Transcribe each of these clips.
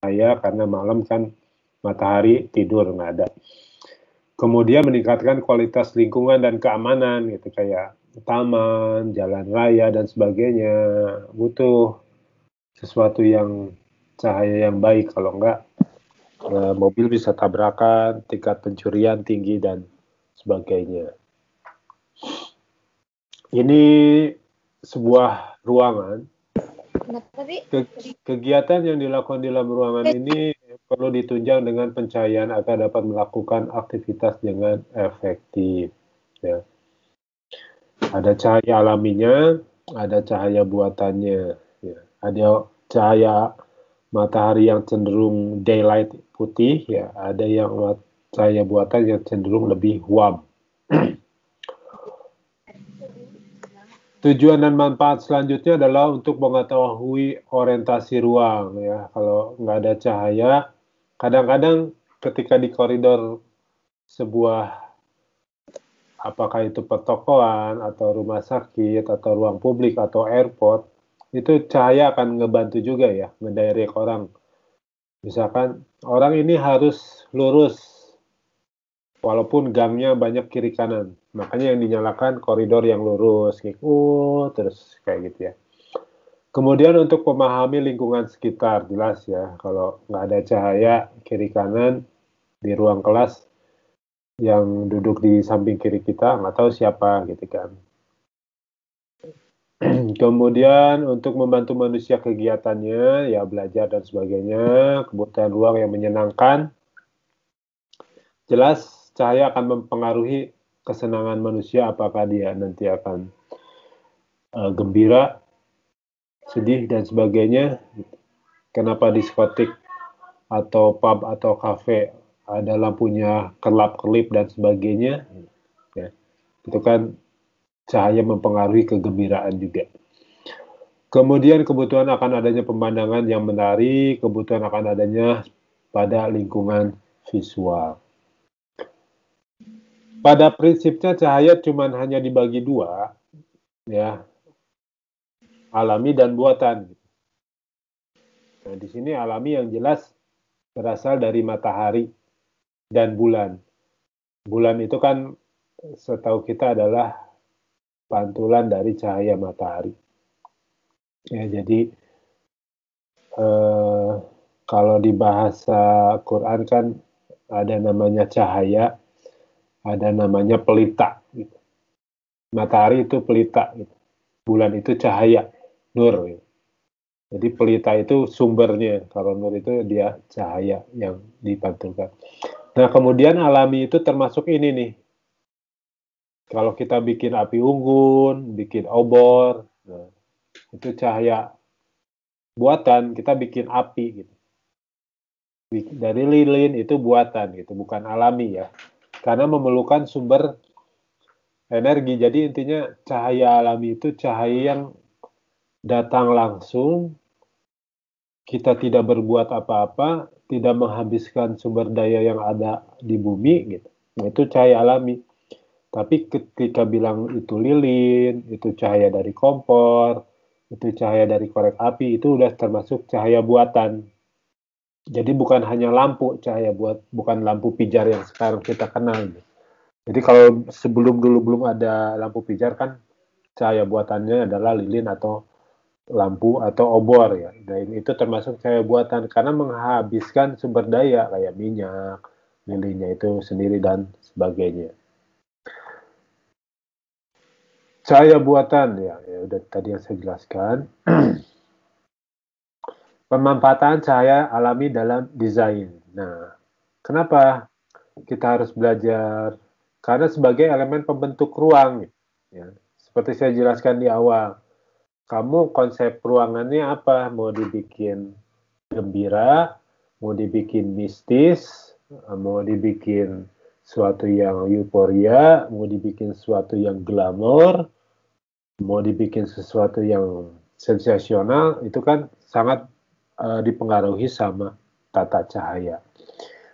cahaya karena malam kan matahari tidur nggak ada. Kemudian meningkatkan kualitas lingkungan dan keamanan gitu, kayak taman, jalan raya dan sebagainya. Butuh sesuatu yang cahaya yang baik, kalau enggak mobil bisa tabrakan, tingkat pencurian tinggi dan sebagainya. Ini sebuah ruangan. Kegiatan yang dilakukan di dalam ruangan ini perlu ditunjang dengan pencahayaan agar dapat melakukan aktivitas dengan efektif. Ya. Ada cahaya alaminya, ada cahaya buatannya. Ya. Ada cahaya matahari yang cenderung daylight putih, ya. Ada yang cahaya buatan yang cenderung lebih warm. Tujuan dan manfaat selanjutnya adalah untuk mengetahui orientasi ruang, ya. Kalau nggak ada cahaya, kadang-kadang ketika di koridor sebuah, apakah itu pertokoan atau rumah sakit atau ruang publik atau airport, itu cahaya akan ngebantu juga ya, ngedirect orang. Misalkan orang ini harus lurus, walaupun gangnya banyak kiri kanan. Makanya yang dinyalakan koridor yang lurus, terus kayak gitu ya. Kemudian untuk memahami lingkungan sekitar, jelas ya, kalau nggak ada cahaya kiri kanan di ruang kelas, yang duduk di samping kiri kita nggak tahu siapa gitu kan. Kemudian untuk membantu manusia kegiatannya, ya belajar dan sebagainya, kebutuhan ruang yang menyenangkan, jelas cahaya akan mempengaruhi kesenangan manusia, apakah dia nanti akan gembira, sedih, dan sebagainya. Kenapa diskotik atau pub atau kafe ada lampunya kerlap-kerlip dan sebagainya, ya. Itu kan cahaya mempengaruhi kegembiraan juga. Kemudian kebutuhan akan adanya pemandangan yang menarik, kebutuhan akan adanya pada lingkungan visual. Pada prinsipnya cahaya cuma hanya dibagi dua, ya, alami dan buatan. Nah, di sini alami yang jelas berasal dari matahari dan bulan. Bulan itu kan setahu kita adalah pantulan dari cahaya matahari. Ya, jadi kalau di bahasa Quran kan ada namanya cahaya, ada namanya pelita. Gitu. Matahari itu pelita, gitu. Bulan itu cahaya, nur. Gitu. Jadi pelita itu sumbernya, kalau nur itu dia cahaya yang dipantulkan. Nah, kemudian alami itu termasuk ini nih. Kalau kita bikin api unggun, bikin obor, nah, itu cahaya buatan, kita bikin api gitu. Dari lilin itu buatan gitu, bukan alami ya. Karena memerlukan sumber energi. Jadi intinya cahaya alami itu cahaya yang datang langsung, kita tidak berbuat apa-apa, tidak menghabiskan sumber daya yang ada di bumi gitu. Nah, itu cahaya alami. Tapi ketika bilang itu lilin, itu cahaya dari kompor, itu cahaya dari korek api, itu udah termasuk cahaya buatan. Jadi bukan hanya lampu cahaya bukan lampu pijar yang sekarang kita kenal. Jadi kalau sebelum dulu belum ada lampu pijar kan cahaya buatannya adalah lilin atau lampu atau obor ya. Dan itu termasuk cahaya buatan karena menghabiskan sumber daya kayak minyak, lilinnya itu sendiri dan sebagainya. Cahaya buatan ya udah tadi yang saya jelaskan. Pemanfaatan cahaya alami dalam desain. Nah, kenapa kita harus belajar? Karena sebagai elemen pembentuk ruang, ya. Seperti saya jelaskan di awal, kamu konsep ruangannya apa? Mau dibikin gembira, mau dibikin mistis, mau dibikin suatu yang euforia, mau dibikin suatu yang glamor, mau dibikin sesuatu yang sensasional, itu kan sangat dipengaruhi sama tata cahaya.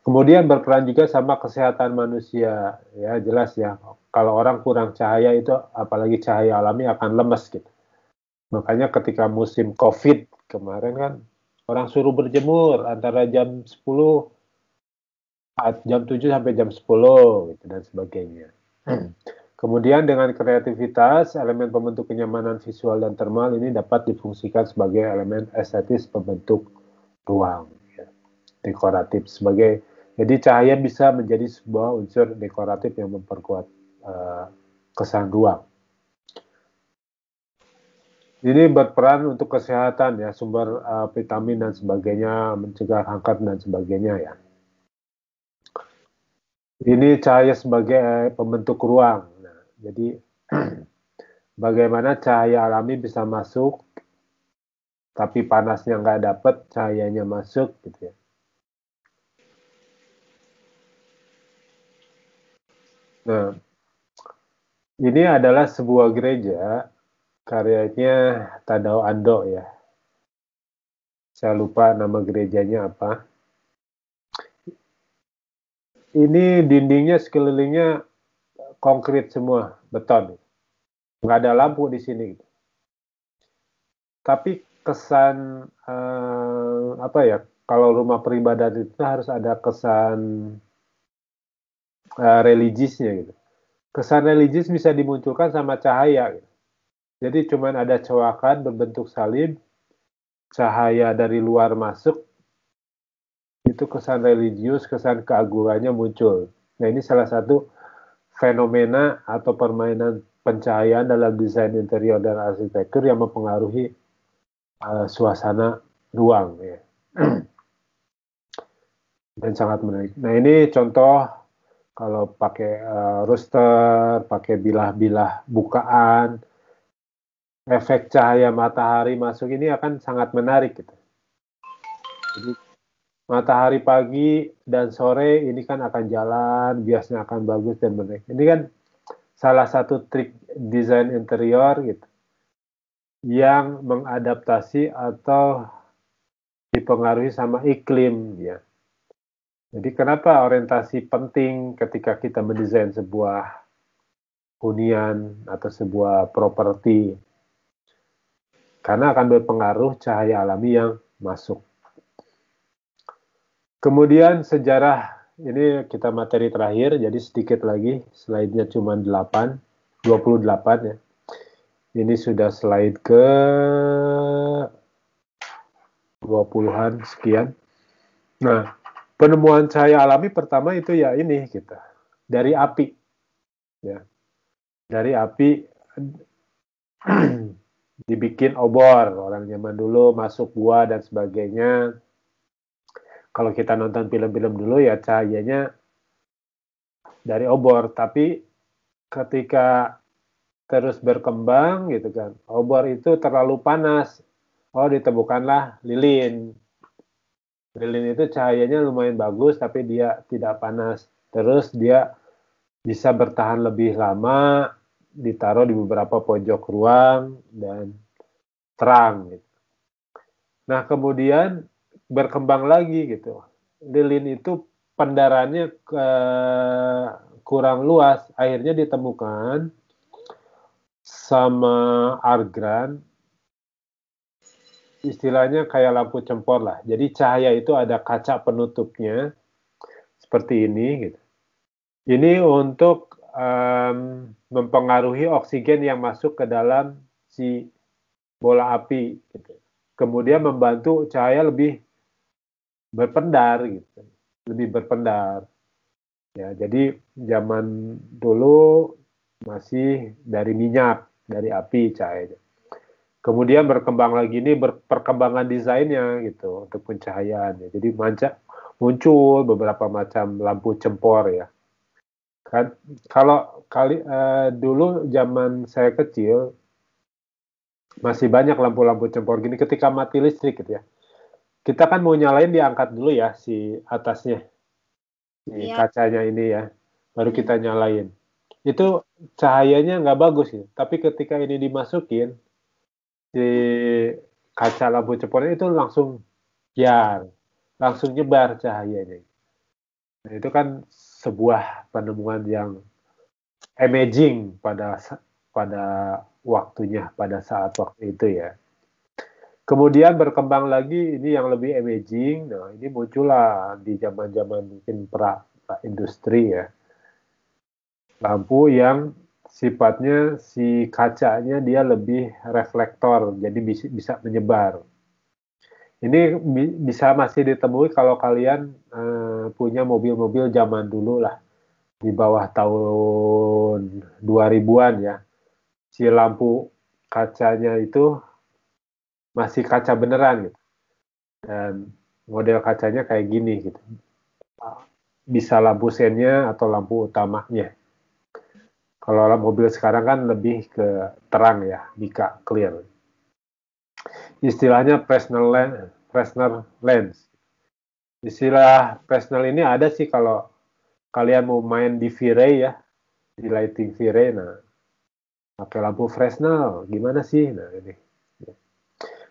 Kemudian berperan juga sama kesehatan manusia, ya jelas ya. Kalau orang kurang cahaya itu, apalagi cahaya alami akan lemes gitu. Makanya ketika musim COVID kemarin kan Orang suruh berjemur antara jam 10, jam 7 sampai jam 10 gitu, dan sebagainya. Kemudian dengan kreativitas, elemen pembentuk kenyamanan visual dan thermal ini dapat difungsikan sebagai elemen estetis pembentuk ruang, ya. Dekoratif sebagai, jadi cahaya bisa menjadi sebuah unsur dekoratif yang memperkuat kesan ruang. Ini berperan untuk kesehatan ya, sumber vitamin dan sebagainya, mencegah kanker dan sebagainya ya. Ini cahaya sebagai pembentuk ruang. Nah, jadi bagaimana cahaya alami bisa masuk, tapi panasnya nggak dapet, cahayanya masuk gitu ya. Nah, ini adalah sebuah gereja karyanya Tadao Ando ya. Saya lupa nama gerejanya apa. Ini dindingnya sekelilingnya konkrit semua, beton. Nggak ada lampu di sini. Tapi kesan apa ya? Kalau rumah peribadatan itu harus ada kesan religiusnya gitu. Kesan religius bisa dimunculkan sama cahaya. Gitu. Jadi cuman ada coakan berbentuk salib, cahaya dari luar masuk, itu kesan religius, kesan keagungannya muncul. Nah ini salah satu fenomena atau permainan pencahayaan dalam desain interior dan arsitektur yang mempengaruhi suasana ruang ya. Dan sangat menarik. Nah ini contoh kalau pakai rooster, pakai bilah-bilah bukaan, efek cahaya matahari masuk ini akan sangat menarik gitu. Jadi matahari pagi dan sore ini kan akan jalan, biasanya akan bagus dan menarik. Ini kan salah satu trik desain interior gitu, yang mengadaptasi atau dipengaruhi sama iklim ya. Jadi kenapa orientasi penting ketika kita mendesain sebuah hunian atau sebuah properti? Karena akan berpengaruh cahaya alami yang masuk. Kemudian sejarah, ini kita materi terakhir, jadi sedikit lagi, slide-nya cuma 28 ya. Ini sudah slide ke 20-an sekian. Nah, penemuan cahaya alami pertama itu ya ini kita, dari api. Ya. Dari api dibikin obor, orang zaman dulu masuk gua dan sebagainya. Kalau kita nonton film-film dulu ya cahayanya dari obor, tapi ketika terus berkembang gitu kan, obor itu terlalu panas, oh ditemukanlah lilin. Lilin itu cahayanya lumayan bagus tapi dia tidak panas, terus dia bisa bertahan lebih lama, ditaruh di beberapa pojok ruang dan terang gitu. Nah kemudian berkembang lagi gitu, lilin itu pendarannya kurang luas, akhirnya ditemukan sama argan, istilahnya kayak lampu cempor lah. Jadi cahaya itu ada kaca penutupnya seperti ini gitu. Ini untuk mempengaruhi oksigen yang masuk ke dalam si bola api gitu. Kemudian membantu cahaya lebih berpendar gitu. Lebih berpendar. Ya, jadi zaman dulu masih dari minyak, dari api cahayanya. Kemudian berkembang lagi ini perkembangan desainnya gitu untuk pencahayaan. Ya. Jadi muncul beberapa macam lampu cempor ya. Kan kalau dulu zaman saya kecil masih banyak lampu-lampu cempor gini ketika mati listrik gitu ya. Kita kan mau nyalain diangkat dulu ya si atasnya. Si kacanya ini ya. Baru kita nyalain. Itu cahayanya nggak bagus ya. Tapi ketika ini dimasukin si kaca lampu cepolnya itu langsung langsung nyebar cahayanya. Nah, itu kan sebuah penemuan yang amazing pada waktunya, pada saat waktu itu ya. Kemudian berkembang lagi ini yang lebih imaging. Nah, ini muncullah di zaman-zaman mungkin pra industri ya. Lampu yang sifatnya si kacanya dia lebih reflektor, jadi bisa menyebar. Ini bisa masih ditemui kalau kalian punya mobil-mobil zaman dulu lah, di bawah tahun 2000-an ya. Si lampu kacanya itu masih kaca beneran gitu. Dan model kacanya kayak gini gitu. Bisa lampu sennya atau lampu utamanya. Kalau mobil sekarang kan lebih ke terang ya, mica, clear. Istilahnya Fresnel lens. Istilah Fresnel ini ada sih kalau kalian mau main di V-Ray ya, di lighting V-Ray, nah pakai lampu Fresnel, gimana sih? Nah ini.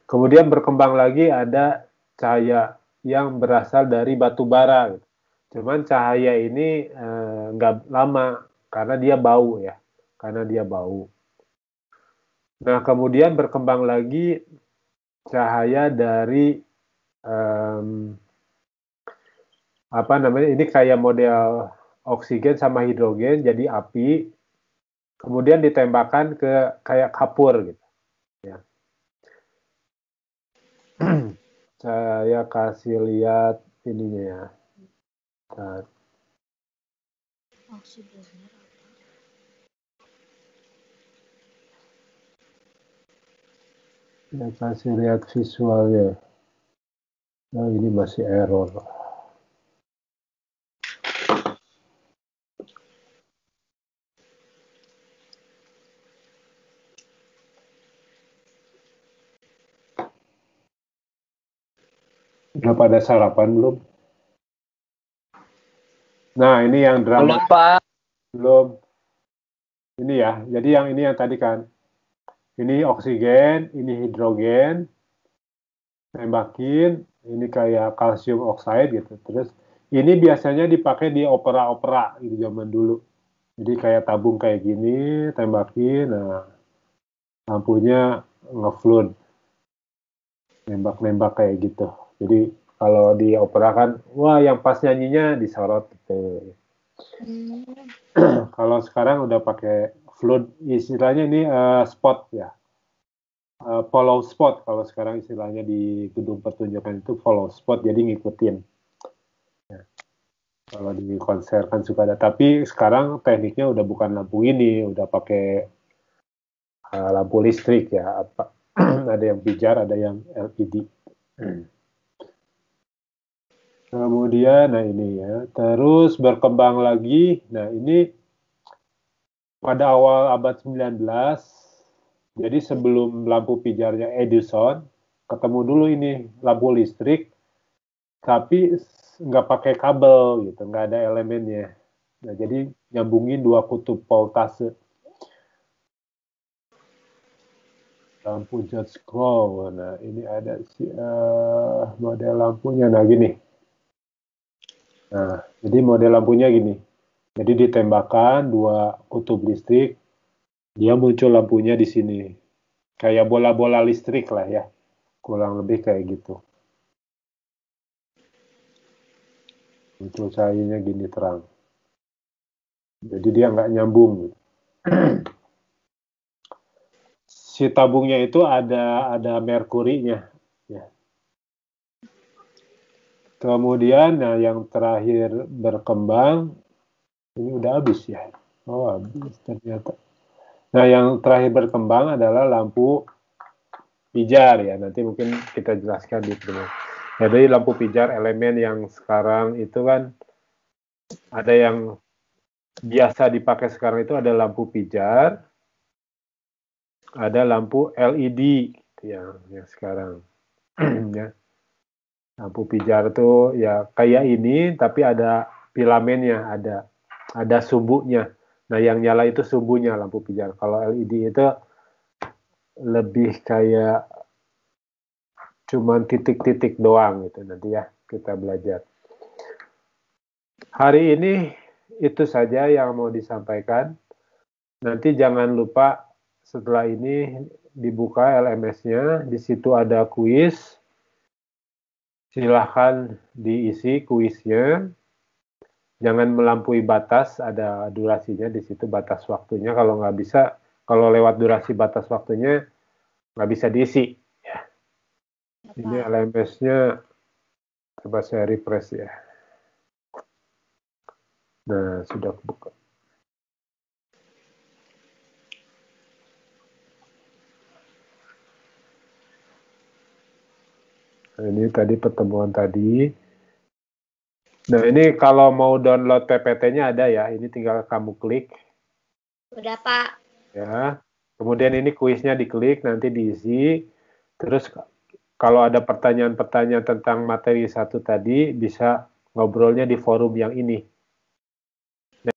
Kemudian berkembang lagi ada cahaya yang berasal dari batu bara. Gitu. Cuman cahaya ini nggak lama karena dia bau ya, karena dia bau. Nah kemudian berkembang lagi cahaya dari apa namanya? Ini kayak model oksigen sama hidrogen jadi api, kemudian ditembakkan ke kayak kapur gitu. Ya. Saya kasih lihat ininya ya. Saya kasih lihat visualnya. Nah, ini masih error. Udah pada sarapan belum? Nah, ini yang drama. Belum, Pak. Belum. Ini ya. Jadi yang ini yang tadi kan. Ini oksigen, ini hidrogen. Tembakin, ini kayak kalsium oxide gitu. Terus ini biasanya dipakai di opera-opera gitu zaman dulu. Jadi kayak tabung kayak gini, tembakin, nah lampunya ngeflood, nembak-nembak kayak gitu. Jadi kalau di opera kan, wah yang pas nyanyinya disorot gitu. Kalau sekarang udah pakai flood, istilahnya ini spot ya, follow spot kalau sekarang istilahnya di gedung pertunjukan itu follow spot, jadi ngikutin. Ya. Kalau di konser kan suka ada, tapi sekarang tekniknya udah bukan lampu ini, udah pakai lampu listrik ya, apa ada yang pijar, ada yang LED. Kemudian, nah ini ya, terus berkembang lagi. Nah ini pada awal abad 19, jadi sebelum lampu pijarnya Edison, ketemu dulu ini lampu listrik, tapi nggak pakai kabel gitu, nggak ada elemennya. Nah jadi nyambungin dua kutub voltase. Lampu jet scroll. Nah ini ada si model lampunya. Nah gini. Nah jadi model lampunya gini. Jadi ditembakkan dua kutub listrik, dia muncul lampunya di sini. Kayak bola-bola listrik lah ya. Kurang lebih kayak gitu. Muncul cahayanya gini terang. Jadi dia nggak nyambung. Gitu. Si tabungnya itu ada merkurinya. Ya. Kemudian, nah yang terakhir berkembang, ini udah habis ya. Oh habis ternyata. Nah yang terakhir berkembang adalah lampu pijar ya. Nanti mungkin kita jelaskan di sini. Jadi lampu pijar elemen yang sekarang itu kan ada yang biasa dipakai sekarang itu ada lampu pijar, ada lampu LED yang sekarang. Ya. Lampu pijar itu ya kayak ini tapi ada filamennya, ada sumbunya. Nah yang nyala itu sumbunya lampu pijar. Kalau LED itu lebih kayak cuman titik-titik doang gitu nanti ya kita belajar. Hari ini itu saja yang mau disampaikan. Nanti jangan lupa setelah ini dibuka LMS-nya, di situ ada kuis. Silahkan diisi kuisnya. Jangan melampaui batas, ada durasinya di situ, batas waktunya. Kalau nggak bisa, kalau lewat durasi batas waktunya, nggak bisa diisi. Ya. Ini LMS-nya, coba saya refresh ya. Nah, sudah buka. Nah, ini tadi pertemuan tadi. Nah, ini kalau mau download PPT-nya ada ya, ini tinggal kamu klik. Udah, Pak. Ya. Kemudian ini kuisnya diklik, nanti diisi. Terus kalau ada pertanyaan-pertanyaan tentang materi 1 tadi, bisa ngobrolnya di forum yang ini.